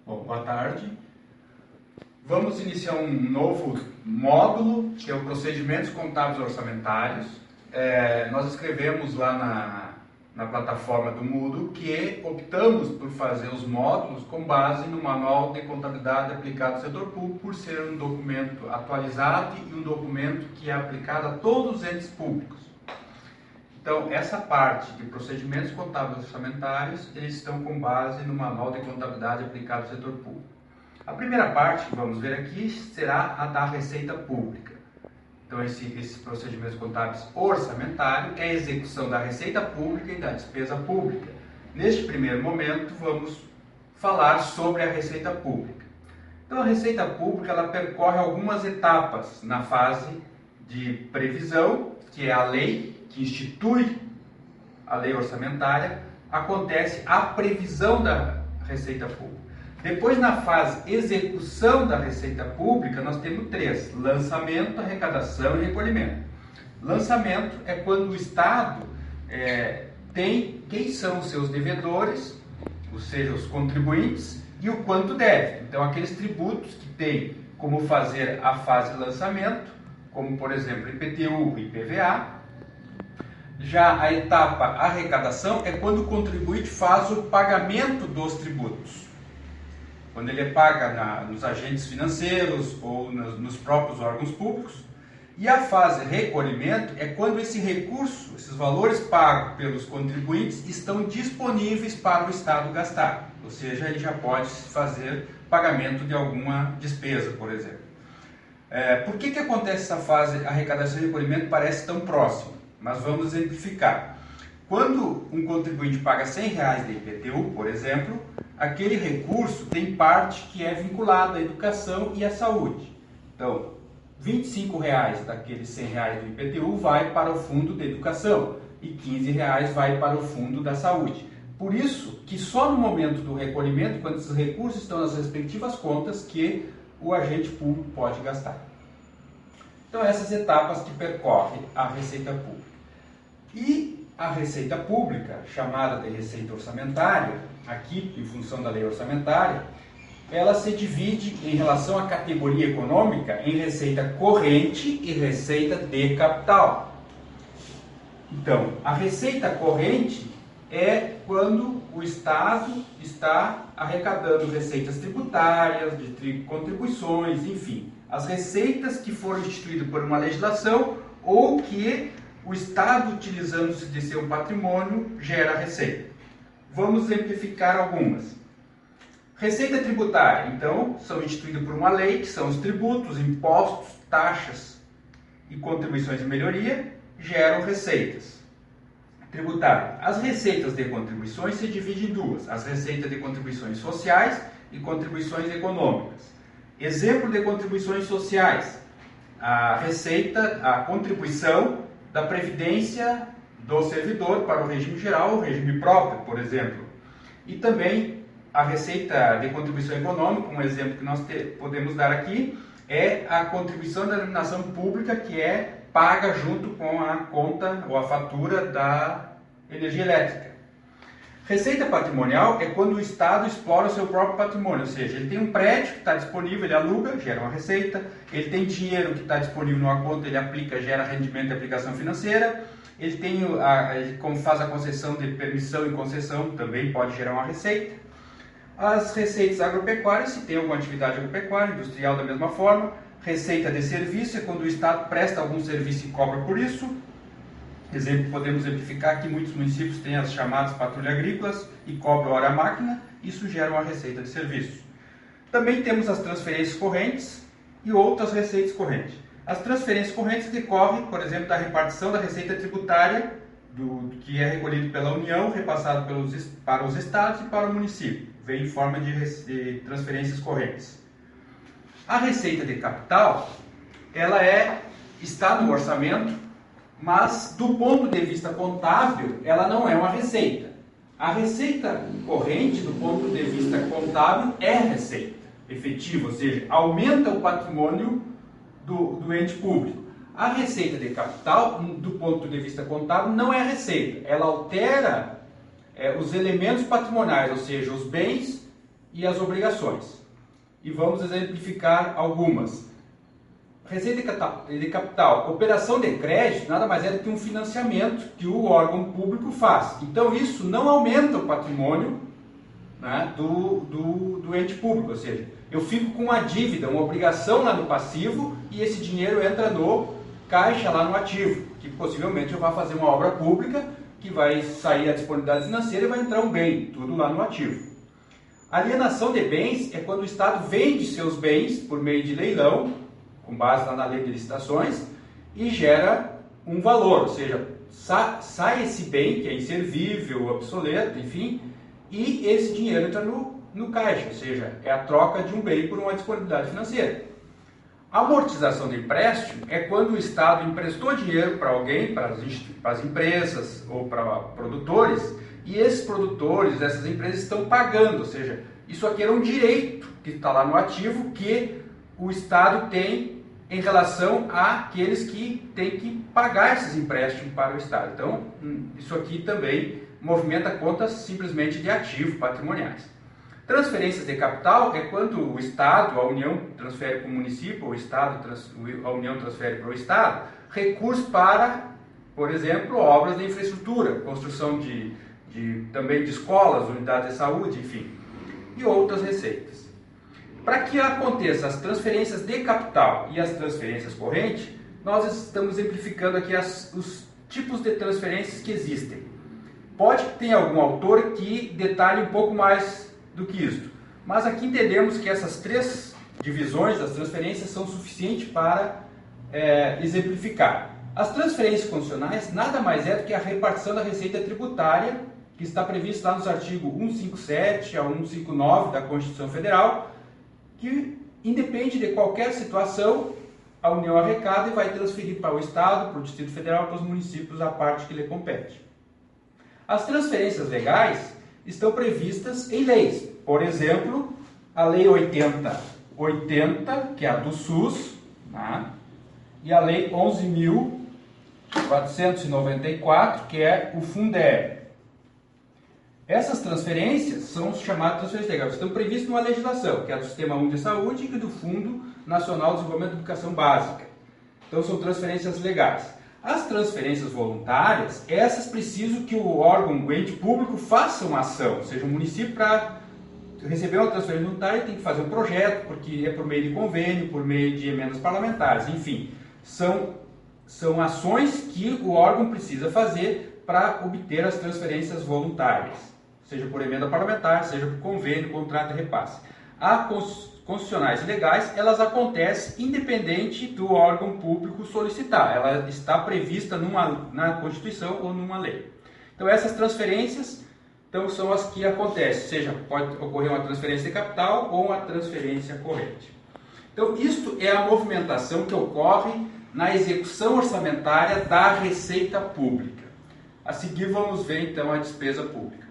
Bom, boa tarde. Vamos iniciar um novo módulo, que é o Procedimentos Contábeis Orçamentários. Nós escrevemos lá na plataforma do Moodle que optamos por fazer os módulos com base no Manual de Contabilidade aplicado ao setor público, por ser um documento atualizado e um documento que é aplicado a todos os entes públicos. Então, essa parte de procedimentos contábeis orçamentários, eles estão com base no Manual de Contabilidade aplicado ao setor público. A primeira parte que vamos ver aqui será a da Receita Pública. Então, esses procedimentos contábeis orçamentários é a execução da Receita Pública e da Despesa Pública. Neste primeiro momento, vamos falar sobre a Receita Pública. Então, a Receita Pública ela percorre algumas etapas na fase de previsão, que é a lei que institui a lei orçamentária, acontece a previsão da Receita Pública. Depois, na fase execução da Receita Pública, nós temos três: lançamento, arrecadação e recolhimento. Lançamento é quando o Estado tem quem são os seus devedores, ou seja, os contribuintes, e o quanto deve. Então, aqueles tributos que tem como fazer a fase de lançamento, como, por exemplo, IPTU e IPVA. Já a etapa arrecadação é quando o contribuinte faz o pagamento dos tributos. Quando ele paga nos agentes financeiros ou nos próprios órgãos públicos. E a fase recolhimento é quando esse recurso, esses valores pagos pelos contribuintes, estão disponíveis para o Estado gastar. Ou seja, ele já pode fazer pagamento de alguma despesa, por exemplo. Por que acontece essa fase arrecadação e recolhimento parece tão próximo? Mas vamos exemplificar. Quando um contribuinte paga R$100 de IPTU, por exemplo, aquele recurso tem parte que é vinculada à educação e à saúde. Então, R$25 daqueles R$100 do IPTU vai para o fundo de educação e R$15 vai para o fundo da saúde. Por isso que só no momento do recolhimento, quando esses recursos estão nas respectivas contas, que o agente público pode gastar. Então, essas etapas que percorrem a Receita Pública. E a Receita Pública, chamada de Receita Orçamentária, aqui em função da lei orçamentária, ela se divide em relação à categoria econômica em receita corrente e receita de capital. Então, a receita corrente é quando o Estado está arrecadando receitas tributárias, de contribuições, enfim, as receitas que foram instituídas por uma legislação ou que o Estado, utilizando-se de seu patrimônio, gera receita. Vamos exemplificar algumas. Receita tributária, então, são instituídas por uma lei, que são os tributos, impostos, taxas e contribuições de melhoria, geram receitas. Tributária. As receitas de contribuições se dividem em duas: as receitas de contribuições sociais e contribuições econômicas. Exemplo de contribuições sociais: a contribuição da previdência do servidor para o regime geral ou regime próprio, por exemplo. E também a receita de contribuição econômica, um exemplo que nós podemos dar aqui, é a contribuição da iluminação pública, que é paga junto com a conta ou a fatura da energia elétrica. Receita patrimonial é quando o Estado explora o seu próprio patrimônio, ou seja, ele tem um prédio que está disponível, ele aluga, gera uma receita, ele tem dinheiro que está disponível numa conta, ele aplica, gera rendimento de aplicação financeira, ele faz a concessão de permissão e concessão, também pode gerar uma receita. As receitas agropecuárias, se tem alguma atividade agropecuária, industrial da mesma forma. Receita de serviço é quando o Estado presta algum serviço e cobra por isso. Exemplo, podemos exemplificar que muitos municípios têm as chamadas patrulhas agrícolas e cobram hora máquina, isso gera uma receita de serviço. Também temos as transferências correntes e outras receitas correntes. As transferências correntes decorrem, por exemplo, da repartição da receita tributária que é recolhido pela União, repassado para os estados e para o município. Vem em forma de transferências correntes. A receita de capital, ela está no orçamento, mas do ponto de vista contábil, ela não é uma receita. A receita corrente, do ponto de vista contábil, é receita efetiva, ou seja, aumenta o patrimônio do ente público. A receita de capital, do ponto de vista contábil, não é receita. Ela altera os elementos patrimoniais, ou seja, os bens e as obrigações. E vamos exemplificar algumas. Receita de capital, operação de crédito nada mais é do que um financiamento que o órgão público faz. Então isso não aumenta o patrimônio, né, do ente público, ou seja, eu fico com uma dívida, uma obrigação lá no passivo e esse dinheiro entra no caixa lá no ativo, que possivelmente eu vá fazer uma obra pública que vai sair a disponibilidade financeira e vai entrar um bem, tudo lá no ativo. Alienação de bens é quando o Estado vende seus bens por meio de leilão, com base lá na lei de licitações, e gera um valor, ou seja, sai esse bem que é inservível, obsoleto, enfim, e esse dinheiro entra no caixa, ou seja, é a troca de um bem por uma disponibilidade financeira. A amortização de empréstimo é quando o Estado emprestou dinheiro para alguém, para as empresas ou para produtores, e esses produtores, essas empresas estão pagando, ou seja, isso aqui era um direito que está lá no ativo que o Estado tem em relação àqueles que têm que pagar esses empréstimos para o Estado. Então, isso aqui também movimenta contas simplesmente de ativos patrimoniais. Transferências de capital é quando o Estado, a União transfere para o município, ou a União transfere para o Estado, recursos para, por exemplo, obras de infraestrutura, construção também de escolas, unidades de saúde, enfim, e outras receitas. Para que aconteça as transferências de capital e as transferências correntes, nós estamos exemplificando aqui os tipos de transferências que existem. Pode ter algum autor que detalhe um pouco mais do que isto, mas aqui entendemos que essas três divisões das transferências são suficientes para exemplificar. As transferências condicionais nada mais é do que a repartição da receita tributária que está prevista lá nos artigos 157 a 159 da Constituição Federal, que independe de qualquer situação, a União arrecada e vai transferir para o Estado, para o Distrito Federal, para os municípios a parte que lhe compete. As transferências legais estão previstas em leis. Por exemplo, a Lei 8080, que é a do SUS, né? E a Lei 11.494, que é o Fundeb. Essas transferências são chamadas transferências legais, estão previstas numa legislação, que é do Sistema Único de Saúde e do Fundo Nacional de Desenvolvimento da Educação Básica. Então são transferências legais. As transferências voluntárias, essas precisam que o órgão, o ente público, faça uma ação, ou seja, o município para receber uma transferência voluntária tem que fazer um projeto, porque é por meio de convênio, por meio de emendas parlamentares, enfim, são ações que o órgão precisa fazer para obter as transferências voluntárias, seja por emenda parlamentar, seja por convênio, contrato de repasse. As constitucionais e legais, elas acontecem independente do órgão público solicitar. Ela está prevista na Constituição ou numa lei. Então essas transferências são as que acontecem, seja pode ocorrer uma transferência de capital ou uma transferência corrente. Então isto é a movimentação que ocorre na execução orçamentária da receita pública. A seguir vamos ver então a despesa pública.